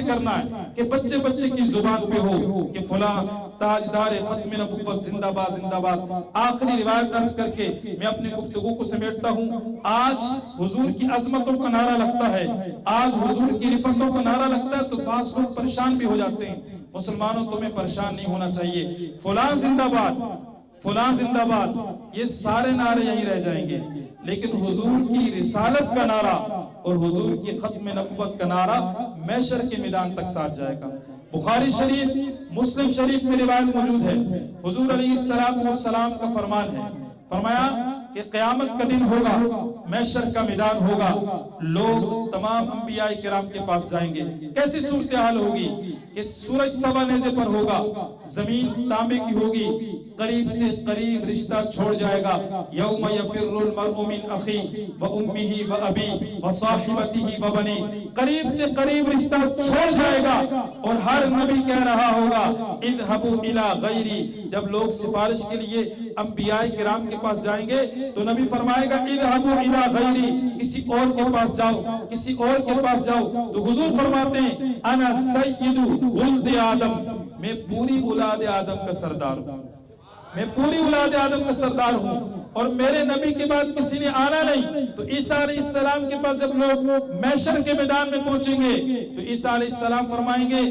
کرنا ہے کہ بچے بچے کی زبان پہ ہو کہ فلاں تاجدار ختم نبوت زندہ باد زندہ باد. آخری روایت عرض کر کے میں اپنی گفتگو کو سمیٹتا ہوں. آج حضور کی عظمتوں کا نعرہ لگتا ہے, آج حضور کی رفتوں کا نعرہ لگتا ہے تو بعض لوگ پریشان بھی ہو جاتے ہیں. مسلمانوں تمہیں پریشان نہیں ہونا چاہیے. فلاں زندہ باد, فلاں زندہ باد, یہ سارے نعرے یہیں رہ جائیں گے, لیکن حضور کی رسالت کا نعرہ اور حضور کی ختم نبوت کا نعرہ محشر کے میدان تک ساتھ جائے گا. بخاری شریف, مسلم شریف میں روایت موجود ہے. حضور علیہ السلام کا فرمان ہے, فرمایا کہ قیامت کا دن ہوگا, محشر کا میدان ہوگا, لوگ تمام انبیاء کرام کے پاس جائیں گے. کیسی صورتحال ہوگی کہ سورج سوا نیزے پر ہوگا, زمین تانبے کی ہوگی, قریب سے قریب رشتہ چھوڑ جائے گا. یوم یفر المرء من اخی و امہ و ابی و صاحبتہ و بنی, قریب سے قریب رشتہ چھوڑ جائے گا اور ہر نبی کہہ رہا ہوگا اذهبوا الی غیری. جب لوگ سفارش کے لیے انبیاء کرام کے پاس جائیں گے تو نبی فرمائے گا اذهبوا الی غیری, کسی اور کے پاس جاؤ, کسی اور کے پاس جاؤ. تو حضور فرماتے ہیں انا سید ولد آدم, میں پوری اولاد آدم کا سردار ہوں, میں پوری اولاد آدم کا سردار ہوں, اور میرے نبی کے بعد کسی نے آنا نہیں. تو عیسیٰ علیہ السلام کے پاس جب لوگ محشر کے میدان میں پہنچیں گے تو عیسیٰ علیہ السلام فرمائیں گے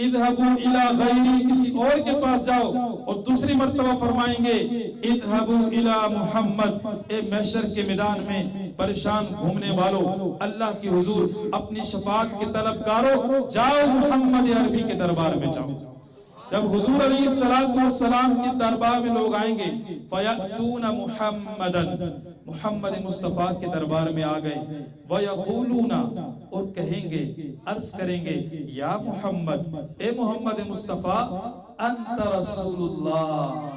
اذهبوا الی غیری, کسی اور کے پاس جاؤ. اور دوسری مرتبہ فرمائیں گے اذهبوا الی محمد, اے محشر کے میدان میں پریشان گھومنے والوں, اللہ کی حضور اپنی شفاعت کے طلبگاروں, جاؤ محمد عربی کے دربار میں جاؤ. جب حضور علیہ السلام کے دربار میں لوگ آئیں گے فَيَأْتُونَ مُحَمَّدًا, محمد مصطفیٰ کے دربار میں آ گئے, وَيَقُولُونَ, اور کہیں گے, عرض کریں گے یا محمد, اے محمد مصطفیٰ, انت رسول اللہ,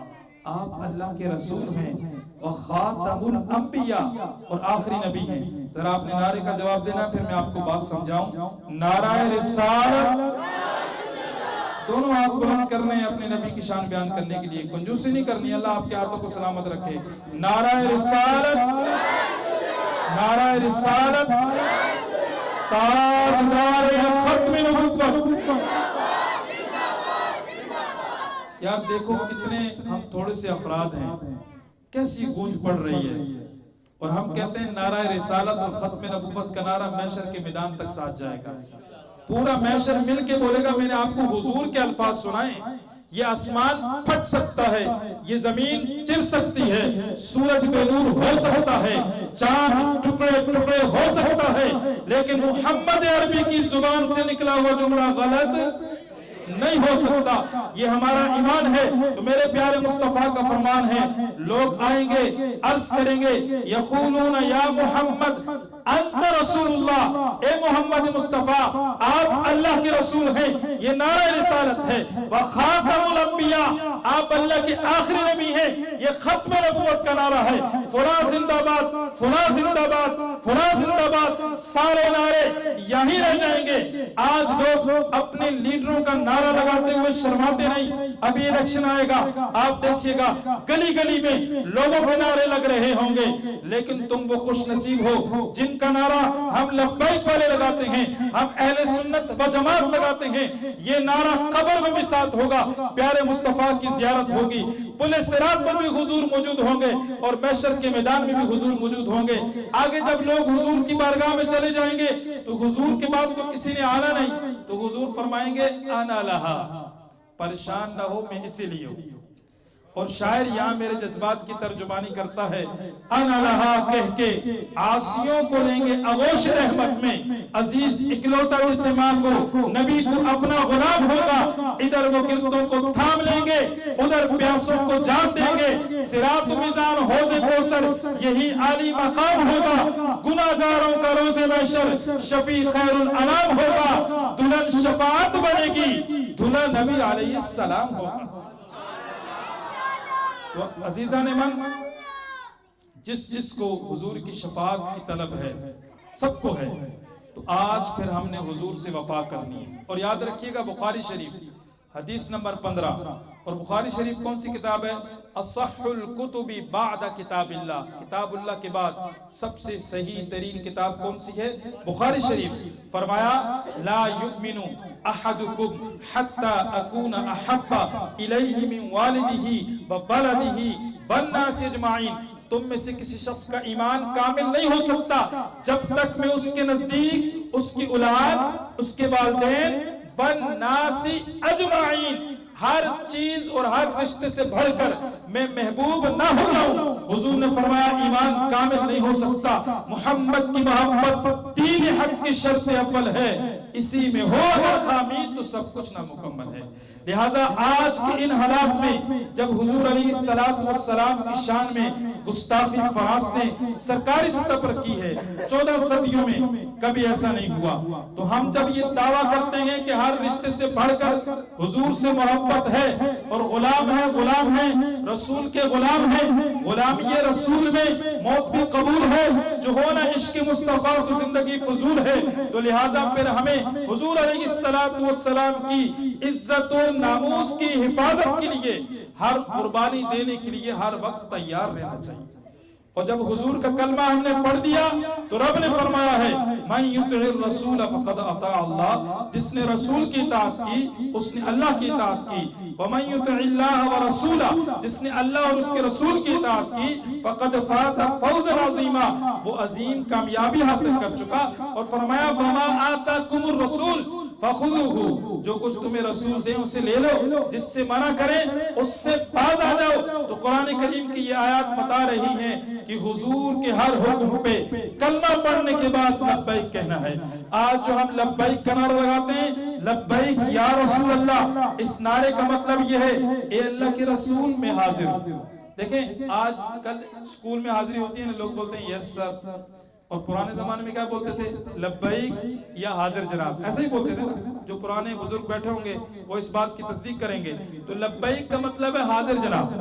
آپ اللہ کے رسول ہیں, وَخَاتَمُ الْأَنْبِيَاء, اور آخری نبی ہیں. ذرا آپ نے نعرے کا جواب دینا, پھر میں آپ کو بات سمجھاؤں. نعرہ رسالت, دونوں ہاتھ بلند کرنے ہیں اپنے نبی کی شان بیان کرنے کے لیے, کنجوسی نہیں کرنی. اللہ آپ کے ہاتھوں کو سلامت رکھے. نعرہ رسالت, نعرہ رسالت, تاجدار ختم نبوت. یار دیکھو کتنے ہم تھوڑے سے افراد ہیں, کیسی گونج پڑ رہی ہے, اور ہم کہتے ہیں نعرہ رسالت اور ختم نبوت کا نعرہ محشر کے میدان تک ساتھ جائے گا. پورا محشر مل کے بولے گا میں نے آپ کو حضور کے الفاظ سنائے. یہ آسمان پھٹ سکتا ہے, یہ زمین چر سکتی ہے, سورج بے نور ہو سکتا ہے, چاند ٹکڑے ٹکڑے ہو سکتا ہے, لیکن محمد عربی کی زبان سے نکلا ہوا جملہ غلط نہیں ہو سکتا. یہ ہمارا ایمان ہے. تو میرے پیارے مصطفیٰ کا فرمان ہے, لوگ آئیں گے, عرض کریں گے یقولون یا محمد انت رسول اللہ, اے محمد مصطفیٰ آپ اللہ کے رسول ہیں. یہ نعرہ رسالت ہے. وخاتم الانبیاء, آپ اللہ کے آخری نبی ہیں. یہ ختم نبوت کا نعرہ ہے. فلاں زندہ باد, فلاں زندہ باد, فلاں زندہ باد, سارے نعرے یہیں رہ جائیں گے. آج لوگ اپنے لیڈروں کا نعرہ لگاتے ہوئے شرماتے نہیں. ابھی الیکشن آئے گا, آپ دیکھیے گا گلی گلی میں لوگوں کے نعرے لگ رہے ہوں گے, لیکن تم وہ خوش نصیب ہو جن کا نعرہ ہم لبیک والے لگاتے ہیں, ہم اہل سنت و جماعت لگاتے ہیں. یہ نعرہ قبر میں بھی ساتھ ہوگا, پیارے مصطفیٰ کی زیارت ہوگی, پل صراط پر بھی حضور موجود ہوں گے, اور محشر کے میدان میں بھی حضور موجود ہوں گے. آگے جب لوگ حضور کی بارگاہ میں چلے جائیں گے تو حضور کے بعد تو کسی نے آنا نہیں, تو حضور فرمائیں گے انا لہا, پریشان نہ ہو میں اسی لیے ہوں. اور شاعر یہاں میرے جذبات کی ترجمانی کرتا ہے, انا لہا کہہ کے عاصیوں کو لیں گے آغوش رحمت میں, عزیز اکلوتا جسے ماں کو نبی تو اپنا غلام ہوگا. ادھر وہ گردوں کو تھام لیں گے, ادھر پیاسوں کو جان دیں گے. صراط و میزان حوض کوثر یہی عالی مقام ہوگا. گناہگاروں کا روز محشر شفیع خیر الانام ہوگا. دلہن شفاعت بنے گی, دلہا نبی علیہ السلام ہوگا. تو عزیزان من, جس کو حضور کی شفاعت کی طلب ہے, سب کو ہے, تو آج پھر ہم نے حضور سے وفا کرنی ہے. اور یاد رکھیے گا بخاری شریف حدیث نمبر 15, اور بخاری شریف کون سی کتاب ہے؟ اصح الکتب بعد کتاب اللہ، کتاب اللہ کے بعد سب سے صحیح ترین کتاب کون سی ہے؟ بخاری شریف۔ فرمایا لا یؤمن احدکم حتی اکون احب الیہ من والدہ وولدہ والناس اجمعین، تم میں سے کسی شخص کا ایمان کامل نہیں ہو سکتا جب تک میں اس کے نزدیک، اس کی اولاد، اس کے والدین، والناس اجمعین، ہر چیز اور ہر رشتے سے بڑھ کر میں محبوب نہ ہو جاؤں۔ حضور نے فرمایا ایمان کامل نہیں ہو سکتا، محمد کی محبت دین حق کی شرط اول ہے، اسی میں ہو اگر خامی تو سب کچھ نامکمل ہے۔ لہٰذا آج کے ان حالات میں جب حضور علیہ السلام کی شان میں گستاخی فرانس نے سرکاری سطح پر کی ہے، 14 صدیوں میں کبھی ایسا نہیں ہوا، تو ہم جب یہ دعویٰ کرتے ہیں کہ ہر رشتے سے بڑھ کر حضور سے محبت ہے اور غلام ہے رسول کے غلام ہیں، غلامی رسول میں موت بھی قبول ہے، جو ہونا عشق مصطفیٰ تو زندگی فضول ہے، تو لہٰذا پھر ہمیں حضور علیہ السلام کی عزت و ناموس کی حفاظت کے لیے ہر قربانی دینے کے لیے ہر وقت تیار رہنا چاہیے۔ اور جب حضور کا کلمہ ہم نے پڑھ دیا تو رب نے فرمایا ہے من یطع الرسول فقد اطاع اللہ، جس نے رسول کی اطاعت کی اس نے اللہ کی اطاعت کی، ومن یطع اللہ ورسولہ، جس نے اللہ اور اس کے رسول کی اطاعت کی فقد فاز فوزا عظیما، وہ عظیم کامیابی حاصل کر چکا۔ اور فرمایا وما آتاکم الرسول فخذوہ، جو کچھ تمہیں رسول دیں اسے لے لو، جس سے منع کریں اس سے باز آ جاؤ۔ تو قرآن کریم کی یہ آیات بتا رہی ہیں کہ حضور کے ہر حکم پہ کلمہ پڑھنے کے بعد لبیک کہنا ہے۔ آج جو ہم لبیک کا نعرہ لگاتے ہیں، لبیک یا رسول اللہ، اس نعرے کا مطلب یہ ہے اے اللہ کے رسول میں حاضر۔ دیکھیں آج کل اسکول میں حاضری ہوتی ہے نا، لوگ بولتے ہیں یس سر، اور پرانے زمانے میں کیا بولتے تھے؟ لبیک یا حاضر جناب، ایسے ہی بولتے تھے نا۔ جو پرانے بزرگ بیٹھے ہوں گے وہ اس بات کی تصدیق کریں گے۔ تو لبیک کا مطلب ہے حاضر جناب،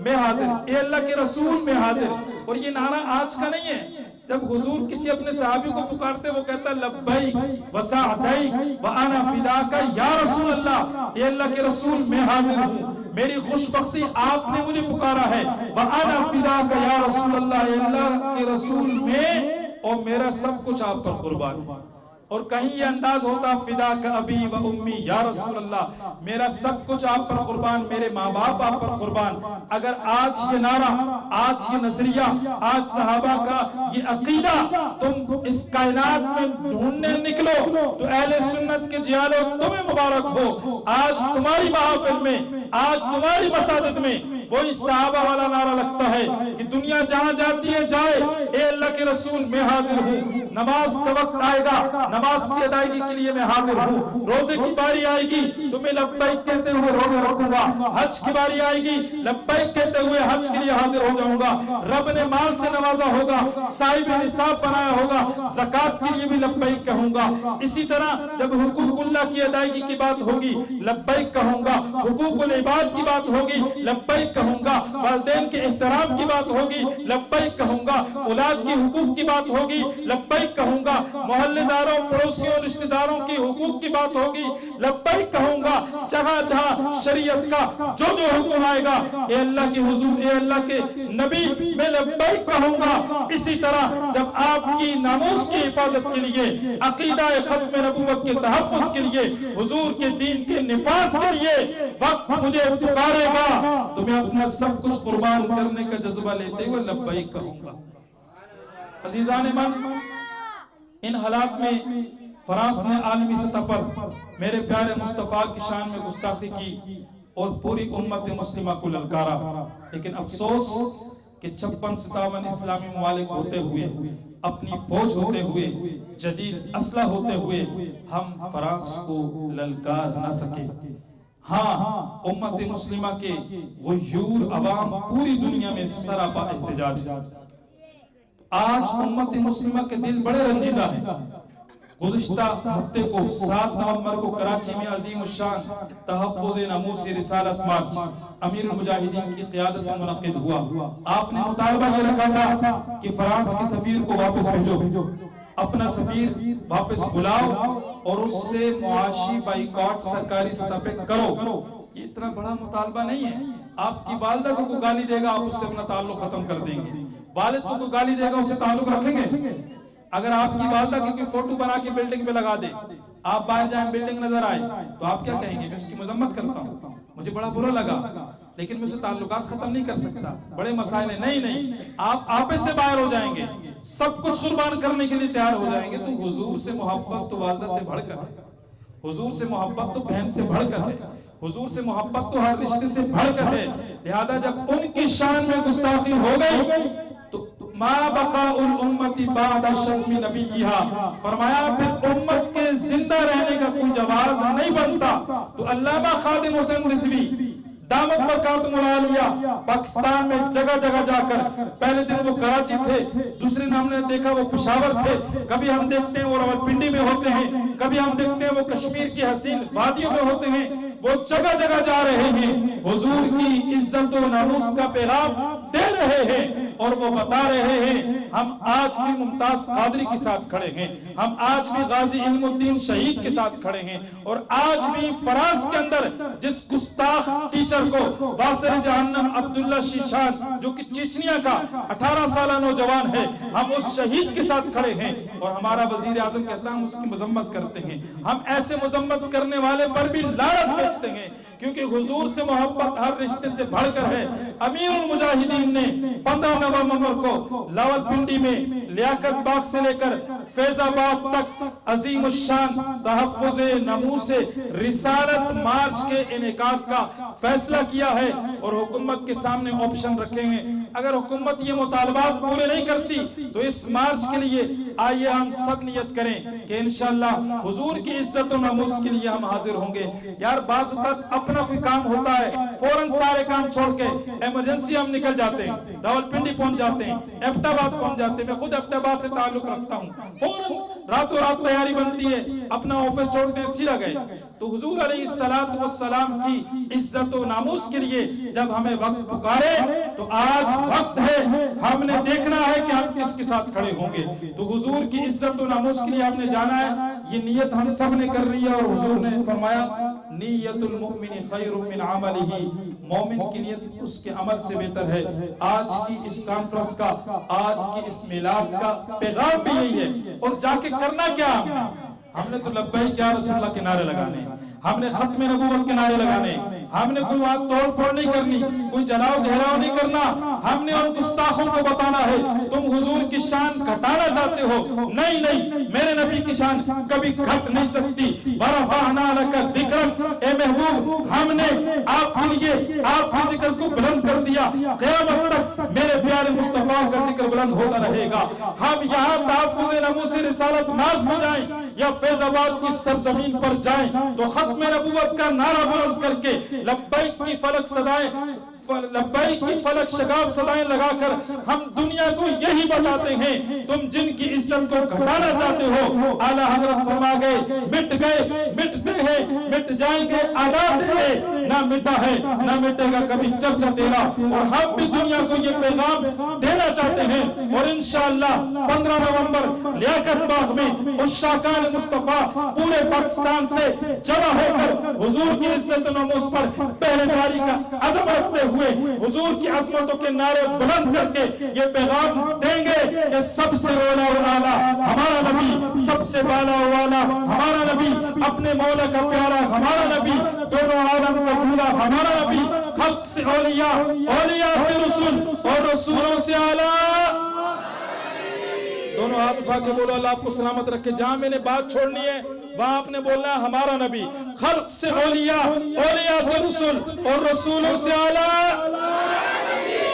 میں حاضر، اے اللہ کے رسول میں حاضر۔ اور یہ نعرہ آج کا نہیں ہے، جب حضور کسی اپنے صحابی کو پکارتے وہ کہتا ہے لبیک وسعدیک وانا فداک یا رسول اللہ، اے اللہ کے رسول میں حاضر ہوں، میری خوش بختی آپ نے مجھے پکارا ہے، وانا فداک یا رسول اللہ، اے اللہ کے رسول میں اور میرا سب کچھ آپ پر قربان ہے۔ اور کہیں یہ انداز ہوتا فداک ابی و امی یا رسول اللہ، میرا سب کچھ آپ پر قربان، میرے ماں باپ آپ پر قربان۔ اگر آج یہ نعرہ، آج یہ نظریہ، آج صحابہ کا یہ عقیدہ تم اس کائنات میں ڈھونڈنے نکلو تو اہل سنت کے جیالو تمہیں مبارک ہو۔ آج تمہاری محافل میں، آج تمہاری مساجد میں وہی صحابہ والا نعرہ لگتا ہے کہ دنیا جہاں جاتی ہے جائے، اے اللہ کے رسول میں حاضر ہوں۔ نماز کا وقت آئے گا، نماز کی ادائیگی کے لیے میں حاضر ہوں۔ روزے کی باری آئے گی تو میں لبیک کہتے ہوئے روزے رکھوں گا۔ حج کی باری آئے گی، لبیک کہتے ہوئے حج کے لیے حاضر ہو جاؤں گا۔ رب نے مال سے نوازا ہوگا، صاحب نصاب بنایا ہوگا، زکوٰۃ کے لیے بھی لبیک کہوں گا۔ اسی طرح جب حقوق اللہ کی ادائیگی کی بات ہوگی لبیک کہوں گا، حقوق العباد کی بات ہوگی لبیک کہوں گا، والدین کے احترام کی بات ہوگی لبیک کہوں گا، اولاد کی حقوق کی بات ہوگی لبیک کہوں گا، محلے داروں، پڑوسیوں، رشتہ داروں کی حقوق کی بات ہوگی لبیک کہوں گا۔ جہاں جہاں شریعت کا جو جو حکم آئے گا اے اللہ کے حضور، اے اللہ کے نبی میں لبیک کہوں گا۔ اسی طرح جب آپ کی ناموس کی حفاظت کے لیے، عقیدہ ختم نبوت کے تحفظ کے لیے، حضور کے دین کے نفاذ کے لیے وقت مجھے پکارے گا تو میں اپنا سب کچھ قربان کرنے کا جذبہ لیتے ہوئے لبیک کہوں گا۔ عزیزان من، ان حالات میں فرانس نے عالمی سطح پر میرے پیارے مصطفیٰ کی شان میں گستاخی کی اور پوری امت مسلمہ کو للکارا، لیکن افسوس کہ 56-57 اسلامی ممالک ہوتے ہوئے، اپنی فوج ہوتے ہوئے، جدید اسلحہ ہوتے ہوئے ہم فرانس کو للکار نہ سکے۔ ہاں امت مسلمہ کے غیور عوام پوری دنیا میں سراپا احتجاج۔ آج امت مسلمہ کے دل بڑے رنجیدہ ہیں۔ گزشتہ ہفتے کو 7 نومبر کو کراچی میں عظیم الشان تحفظ ناموس رسالت مارچ امیر المجاہدین کی قیادت میں منعقد ہوا۔ آپ نے مطالبہ یہ رکھا تھا کہ فرانس کے سفیر کو واپس بھیجو، اپنا سفیر واپس بلاؤ اور اس سے معاشی بائیکاٹ سرکاری سطح پہ کرو۔ یہ اتنا بڑا مطالبہ نہیں ہے، آپ کی والدہ کو کوئی گالی دے گا آپ اس سے اپنا تعلق ختم کر دیں گے، والد کو کوئی گالی دے گا اس سے تعلق رکھیں گے؟ اگر آپ کی والدہ کی کوئی فوٹو بنا کے بلڈنگ پہ لگا دے، آپ باہر جائیں بلڈنگ نظر آئے تو آپ کیا کہیں گے؟ میں اس کی مذمت کرتا ہوں، مجھے بڑا برا لگا، لیکن میں اسے تعلقات ختم نہیں کر سکتا، بڑے مسائل ہیں۔ نہیں، آپ آپے سے باہر ہو جائیں گے، سب کچھ قربان کرنے کے لیے تیار ہو جائیں گے۔ تو حضور سے محبت تو والدہ سے بڑھ کر ہے، حضور سے محبت تو بہن سے بڑھ کر ہے، حضور سے محبت تو ہر رشتے سے بڑھ کر ہے۔ لہذا جب ان کی شان میں گستاخی ہو گئی تو ما بقاء الامت بعد شتم نبیھا، فرمایا پھر امت کے زندہ رہنے کا کوئی جواز نہیں بنتا۔ تو علامہ خادم حسین رضوی دامت برکاتہم العالیہ پاکستان میں جگہ جگہ جا کر، پہلے دن وہ کراچی تھے، دوسرے دن ہم نے دیکھا وہ پشاور تھے، کبھی ہم دیکھتے ہیں وہ راولپنڈی میں ہوتے ہیں، کبھی ہم دیکھتے ہیں وہ کشمیر کی حسین وادیوں میں ہوتے ہیں، وہ جگہ جگہ جا رہے ہیں، حضور کی عزت و ناموس کا پیغام دے رہے ہیں، اور وہ بتا رہے ہیں ہم آج بھی ممتاز قادری کے ساتھ کھڑے ہیں، ہم آج بھی غازی علم الدین شہید کے ساتھ کھڑے ہیں، اور آج بھی فرانس کے اندر جس گستاخ ٹیچر کو واسر جہنم عبداللہ شیشان جو کہ چیچنیا کا 18 سالہ نوجوان ہے، ہم اس شہید کے ساتھ کھڑے ہیں، اور ہمارا وزیر اعظم کہتا ہے ہم اس کی مذمت کرتے ہیں۔ ہم ایسے مذمت کرنے والے پر بھی لعنت بھیجتے ہیں، کیونکہ حضور سے محبت ہر رشتے سے بڑھ کر ہے۔ امیر المجاہدین نے 15 نومبر کو راولپنڈی میں لیاقت باغ سے لے کر فیض آباد تک عظیم الشان تحفظ ناموس رسالت مارچ کے انعقاد کا فیصلہ کیا ہے، اور حکومت کے سامنے آپشن رکھے ہیں۔ اگر حکومت یہ مطالبات پورے نہیں کرتی تو اس مارچ کے لیے آئیے ہم سب نیت کریں کہ انشاءاللہ حضور کی عزت و ناموس کے لیے ہم حاضر ہوں گے۔ یار بعض وقت اپنا کوئی کام ہوتا ہے فوراً سارے کام چھوڑ کے ایمرجنسی ہم نکل جاتے ہیں، راولپنڈی پہنچ جاتے ہیں، ایبٹ آباد پہنچ جاتے ہیں۔ میں خود ایبٹ آباد سے تعلق رکھتا ہوں، فوراً راتوں رات تیاری بنتی ہے، اپنا آفس چھوڑتے ہیں سیدھا گئے۔ تو حضور علیہ السلام کی عزت و ناموس کے لیے جب ہمیں وقت پکارے تو آج وقت ہے، ہم نے دیکھنا ہے کہ ہم کس کے ساتھ کھڑے ہوں گے۔ تو حضور کی عزت و ناموس کے لیے ہم نے جانا ہے، یہ نیت ہم سب نے کر رہی ہے، اور حضور نے فرمایا نیت المؤمن خیر من عملہ، مومن کی نیت اس کے عمل سے بہتر ہے۔ آج کی اس کانفرنس کا، آج کی اس میلاد کا پیغام بھی یہی ہے، اور جا کے کرنا کیا ہم نے تو لبیک یا رسول اللہ کے نعرے لگانے، ہم نے ختم نبوت کے نعرے لگانے، ہم نے کوئی وہاں توڑ پھوڑ نہیں کرنی، کوئی جلاؤ گھیراؤ نہیں کرنا، ہم نے ان گستاخوں کو بتانا ہے تم حضور کی شان گھٹانا چاہتے ہو، نہیں میرے نبی کی شان کبھی گھٹ نہیں سکتی۔ وَرَفَعْنَا لَكَ ذِكْرَكَ، اے محبوب ہم نے آپ کے لیے آپ کے ذکر کو بلند کر دیا، قیامت تک میرے پیارے مصطفیٰ کا ذکر بلند ہوتا رہے گا۔ ہم یہاں تحفظ ناموس رسالت مارچ میں جائیں یا فیض آباد کی سرزمین پر جائیں تو ختم نبوت کا نعرہ بلند کر کے لبیک کی فلک صدائیں، لبیک کی فلک شگاف صدائیں لگا کر ہم دنیا کو یہی بتاتے ہیں تم جن کی عزت کو گھٹانا چاہتے ہو، اعلیٰ حضرت فرما گئے مٹ گئے، مٹتے ہیں، مٹ جائیں گے آداب تیرے، نہ مٹا ہے نہ مٹے گا کبھی چرچا تیرا۔ اور ہم بھی دنیا کو یہ پیغام دینا چاہتے ہیں، اور انشاءاللہ 15 نومبر لیاقت باغ میں عشاقان مصطفیٰ پورے پاکستان سے جمع ہو کر حضور کی عزت و ناموس پر پہرے داری کا عزم رکھتے ہوئے حضور کی عظمتوں کے نعرے بلند کر کے یہ پیغام دیں گے کہ سب سے اولا و اعلیٰ ہمارا نبی، سب سے بالا و والا ہمارا نبی، اپنے مولا کا پیارا ہمارا نبی، دونوں عالم کا دولہ ہمارا نبی، خلق سے اولیاء، اولیاء سے رسول، اور رسولوں سے اعلیٰ۔ دونوں ہاتھ اٹھا کے بولو اللہ آپ کو سلامت رکھے۔ جہاں میں نے بات چھوڑنی ہے وہاں آپ نے بولنا ہے ہمارا نبی، خلق سے اولیاء، اولیاء سے رسول، اور رسولوں سے اعلیٰ۔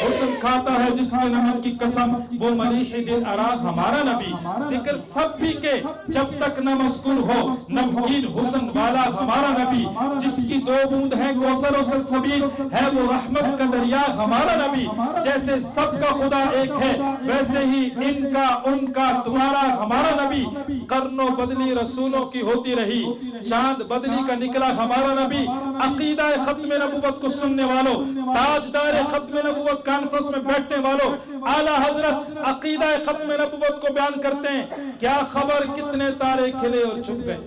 حسن کھاتا ہے جس کے نمک کی قسم، وہ ملیح دل اراغ ہمارا نبی۔ ذکر سب بھی کے جب تک نہ مذکور ہو، نمکین حسن والا ہمارا نبی، جس کی 2 بوند ہے کوثر و سلسبیل، ہے وہ رحمت کا دریا ہمارا نبی۔ جیسے سب کا خدا ایک ہے ویسے ہی ان کا ان کا تمہارا ہمارا نبی۔ قرن و بدلی رسولوں کی ہوتی رہی، چاند بدلی کا نکلا ہمارا نبی۔ عقیدہ ختم نبوت کو سننے والوں، تاجدار ختم نبوت کانفرنس میں بیٹھنے والوں، اعلیٰ حضرت عقیدہ ختم نبوت کو بیان کرتے ہیں۔ کیا خبر کتنے تارے کھلے اور چھپ گئے،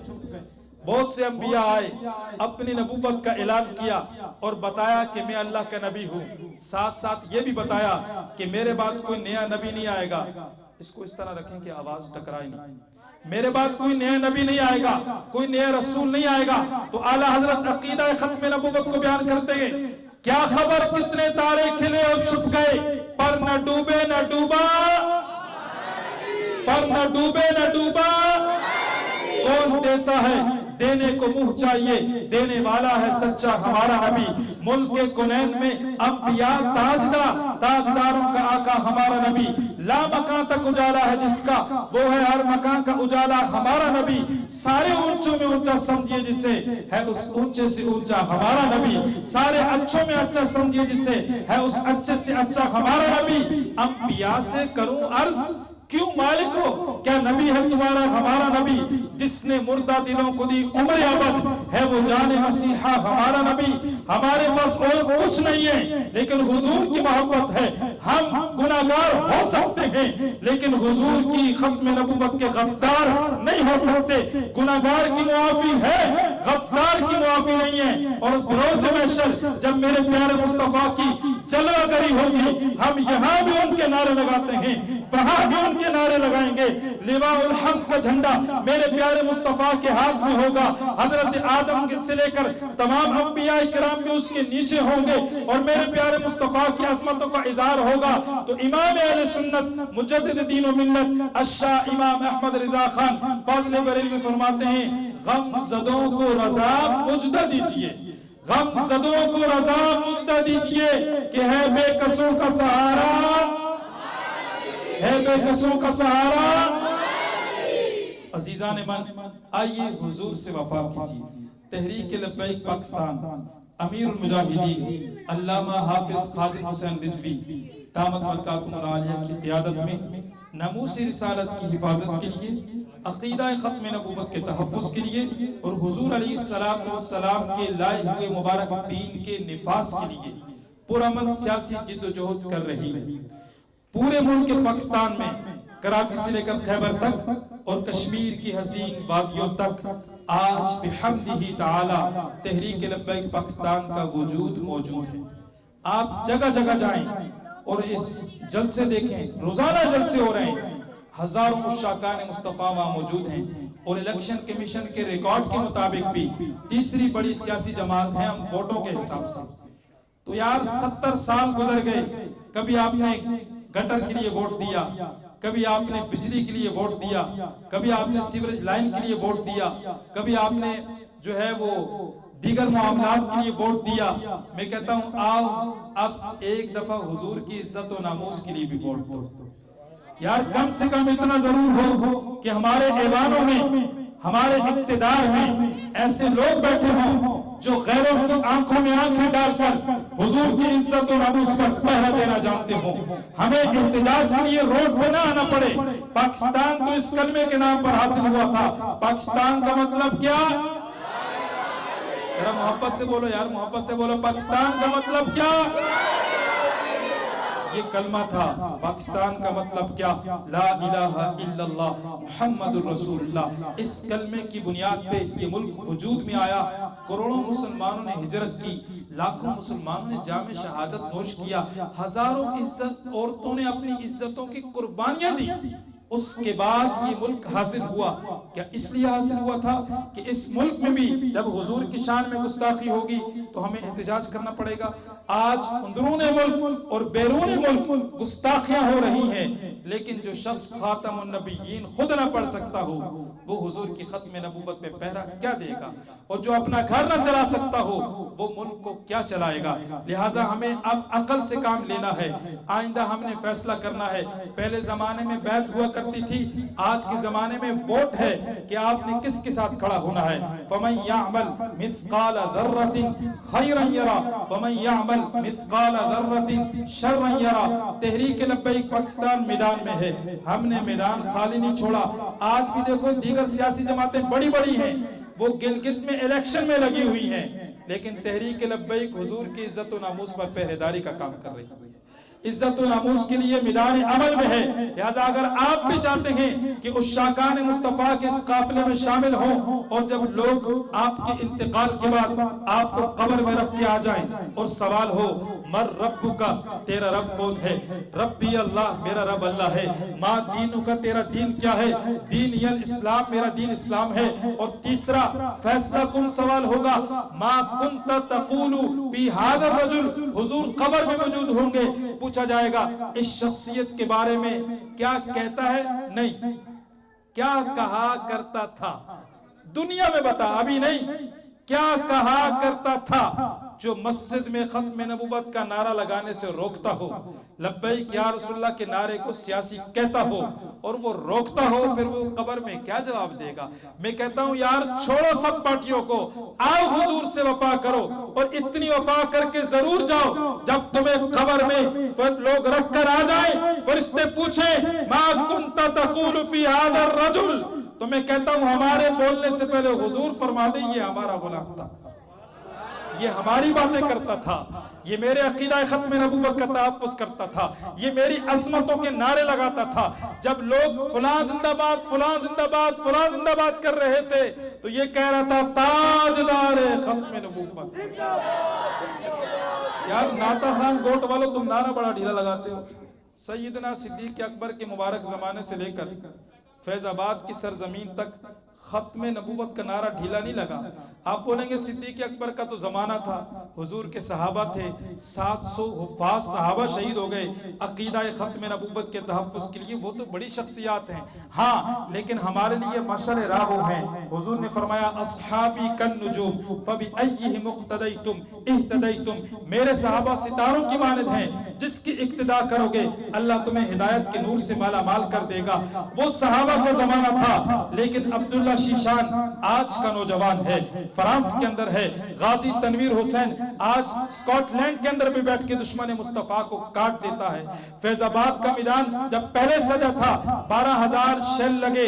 بہت سے انبیاء آئے، اپنی نبوت کا اعلان کیا اور بتایا کہ میں اللہ کا نبی ہوں، ساتھ ساتھ یہ بھی بتایا کہ میرے بعد کوئی نیا نبی نہیں آئے گا۔ اس کو اس طرح رکھیں کہ آواز ٹکرائے نہیں۔ میرے بعد کوئی نیا نبی نہیں آئے گا، کوئی نیا رسول نہیں آئے گا۔ تو اعلیٰ حضرت عقیدہ ختم نبوت کو بیان کرتے ہیں، کیا خبر کتنے تارے کھلے اور چھپ گئے، پر نہ ڈوبے نہ ڈوبا، پر نہ ڈوبے نہ ڈوبا، کون دیتا ہے دینے کو منہ چاہیے، دینے والا ہے سچا ہمارا نبی۔ ملک کونین میں انبیاء تاجداروں کا آقا ہمارا نبی، لا مکان تک اجالا ہے جس کا، وہ ہے ہر مکان کا اجالا ہمارا نبی۔ سارے اونچوں میں اونچا سمجھیے جسے، ہے اس اونچے سے اونچا ہمارا نبی۔ سارے اچھوں میں اچھا سمجھیے جسے، ہے اس اچھے سے اچھا ہمارا نبی۔ انبیاء سے کروں عرض، کیوں مالک ہو، کیا نبی ہے تمہارا ہمارا نبی؟ جس نے مردہ دلوں کو دی عمر ابد، ہے وہ جان مسیحا ہمارا نبی۔ ہمارے پاس اور کچھ نہیں ہے لیکن حضور کی محبت ہے۔ ہم گناہگار ہو سکتے ہیں لیکن حضور کی ختم نبوت کے غدار نہیں ہو سکتے۔ گناہگار کی معافی ہے، غدار کی معافی نہیں ہے۔ اور روز محشر جب میرے پیارے مصطفیٰ کی جلوہ گری ہوگی، ہم یہاں بھی ان کے نعرے لگاتے ہیں، وہاں بھی ان کے نعرے لگائیں گے۔ لواء الحمد کا جھنڈا میرے پیارے مصطفیٰ کے ہاتھ میں ہوگا۔ حضرت آدم سے لے کر تمام انبیاء کرام بھی اس کے نیچے ہوں گے اور میرے پیارے مصطفیٰ کی عظمتوں کا اظہار ہوگا۔ تو امام اہل سنت مجدد دین و ملت الشاہ امام احمد رضا خان فاضل بریلوی فرماتے ہیں، غم زدوں کو رضا مجدہ دیجئے، غم زدوں کو رضا مجدہ دیجئے، کہ ہے بے کسوں کا سہارا، ہے بے کسوں کا سہارا۔ عزیزان من، آئیے حضور سے وفا کیجیے۔ تحریک لبیک پاکستان، امیر المجاہدین علامہ حافظ خادم حسین رضوی دامت برکاتہم العالیہ کی قیادت میں ناموس رسالت کی حفاظت کے لیے، عقیدہ ختم نبوت کے تحفظ کے لیے اور حضور علیہ السلام کے لائے ہوئے مبارک دین کے نفاذ کے لیے پرامن سیاسی جد و جہد کر رہی ہے۔ پورے ملک پاکستان میں کراچی سے لے کر خیبر تک اور کشمیر کی حسین وادیوں تک آج بحمدہ تعالی تحریک لبیک پاکستان کا وجود موجود ہے۔ آپ جگہ جگہ جائیں اور اس جلسے دیکھیں، روزانہ جلسے ہو رہے ہیں، ہزاروں مشاکان مصطفیٰ وہاں موجود ہیں اور الیکشن کمیشن کے ریکارڈ کے مطابق بھی تیسری بڑی سیاسی جماعت ہے ہم ووٹوں کے حساب سے۔ تو یار 70 سال گزر گئے، کبھی آپ نے گٹر کے لیے ووٹ دیا، کبھی آپ نے بجلی کے لیے ووٹ دیا، کبھی آپ نے سیوریج لائن کے لیے ووٹ دیا، کبھی آپ نے جو ہے وہ دیگر معاملات کے لیے ووٹ دیا۔ میں کہتا ہوں آؤ اب ایک دفعہ حضور کی عزت و ناموس کے لیے بھی ووٹ دو۔ یار کم سے کم اتنا ضرور ہو کہ ہمارے ایوانوں میں، ہمارے اقتدار میں ایسے لوگ بیٹھے ہوں جو غیروں کی آنکھوں میں آنکھیں ڈال کر حضور کی عزت و ناموس پر پہرا دینا جانتے ہوں۔ ہمیں احتجاج کے لیے روڈ پہ نہ آنا پڑے۔ پاکستان تو اس کلمے کے نام پر حاصل ہوا تھا۔ پاکستان کا مطلب کیا؟ ذرا محبت سے بولو یار، محبت سے بولو، پاکستان کا مطلب کیا؟ یہ کلمہ تھا۔ پاکستان کا مطلب کیا؟ لا الہ الا اللہ محمد الرسول اللہ۔ اس کلمے کی بنیاد پہ یہ ملک وجود میں آیا۔ کروڑوں مسلمانوں نے ہجرت کی، لاکھوں مسلمانوں نے جام شہادت نوش کیا، ہزاروں عزت عورتوں نے اپنی عزتوں کی قربانیاں دی۔ اس کے بعد یہ ملک حاصل ہوا۔ کیا اس لیے حاصل ہوا تھا کہ اس ملک میں بھی جب حضور کی شان میں گستاخی ہوگی تو ہمیں احتجاج کرنا پڑے گا۔ آج اندرون ملک اور بیرون ملک گستاخیاں ہو رہی ہیں، لیکن جو شخص خاتم النبیین خود نہ پڑھ سکتا ہو وہ حضور کی ختم نبوت پہ پہرا کیا دے گا؟ اور جو اپنا گھر نہ چلا سکتا ہو وہ ملک کو کیا چلائے گا؟ لہٰذا ہمیں اب عقل سے کام لینا ہے۔ آئندہ ہم نے فیصلہ کرنا ہے۔ پہلے زمانے میں بیعت ہوا کرتی تھی، آج کے زمانے میں ووٹ ہے کہ آپ نے کس کے ساتھ کھڑا ہونا ہے۔ فَمَنْ يَعْمَلْ مِثْقَالَ ذَرَّةٍ خَيْرًا يَرَى وَمَنْ يَعْمَلْ مِثْقَالَ ذَرَّةٍ شَرًّا يَرَى۔ تحریک لبیک پاکستان میدان میں ہے، ہم نے میدان خالی نہیں چھوڑا۔ آج بھی دیکھو دیگر سیاسی جماعتیں بڑی بڑی ہیں، وہ گلگت میں الیکشن میں لگی ہوئی ہیں، لیکن تحریک لبیک حضور کی عزت و ناموس پر پہرے داری کا کام کر رہی ہے۔ عزت و ناموس کے لیے میدان عمل میں ہے. لہذا اگر آپ بھی چاہتے ہیں کہ اس شاکان مصطفیٰ کے اس قافلے میں شامل ہوں اور جب لوگ آپ کے انتقال کے بعد آپ کو قبر میں رکھ کے آ جائیں اور سوال ہو مر رب کا، تیرا رب کون ہے؟ ربی اللہ، میرا رب اللہ ہے. ما دینو کا، تیرا دین کیا ہے؟ دین الاسلام، میرا دین اسلام ہے. اور تیسرا فیصلہ کن سوال ہوگا ما کنت تقول فی ھذا الرجل، حضور قبر میں موجود ہوں گے، پوچھا جائے گا اس شخصیت کے بارے میں کیا کہتا ہے؟ نہیں، کیا کہا کرتا تھا؟ دنیا میں بتا، ابھی نہیں. کیا کہا کرتا تھا جو مسجد میں ختم نبوت کا نعرہ لگانے سے روکتا ہو، لبیک یا رسول اللہ کے نعرے کو سیاسی کہتا ہو اور وہ روکتا ہو، پھر وہ قبر میں کیا جواب دے گا؟ میں کہتا ہوں یار چھوڑو سب پارٹیوں کو، آؤ حضور سے وفا کرو اور اتنی وفا کر کے ضرور جاؤ جب تمہیں قبر میں لوگ رکھ کر آ جائیں، فرشتے پوچھیں ما کنت تقول فی ھذا الرجل، تو میں کہتا ہوں ہمارے بولنے سے پہلے حضور فرما دیں یہ ہمارا غلام تھا، یہ ہماری باتیں کرتا تھا، یہ میرے عقیدہ ختم نبوت کا تحفظ کرتا تھا، یہ میری عظمتوں کے نعرے لگاتا تھا. جب لوگ فلاں زندہ باد، فلاں زندہ باد، فلاں زندہ باد کر رہے تھے تو یہ کہہ رہا تھا تاجدار ختم نبوت. یار ناتا خان گوٹ والوں، تم نعرہ بڑا ڈھیلا لگاتے ہو. سیدنا صدیق اکبر کے مبارک زمانے سے لے کر فیض آباد کی سرزمین تک ختم نبوت کا نعرہ ڈھیلا نہیں لگا. آپ بولیں گے صدیق اکبر کا تو زمانہ تھا، حضور کے صحابہ تھے، 700 حفاظ صحابہ شہید ہو گئے عقیدہ ختم نبوت کے تحفظ کے لیے، وہ تو بڑی شخصیات ہیں. ہاں لیکن ہمارے لیے مشعل راہ ہیں. حضور نے فرمایا اصحابی کالنجوم فبأیہم اقتدیتم اہتدیتم، میرے صحابہ ستاروں کی مانند ہیں، جس کی اقتداء کرو گے اللہ تمہیں ہدایت کے نور سے مالا مال کر دے گا. وہ صحابہ کا زمانہ تھا، لیکن عبداللہ شیشان آج کا نوجوان ہے، فرانس کے اندر ہے. غازی تنویر حسین آج اسکاٹ لینڈ کے اندر بھی بیٹھ کے دشمن مصطفیٰ کو کاٹ دیتا ہے. فیض آباد کا میدان جب پہلے سجا تھا 12,000 شیل لگے،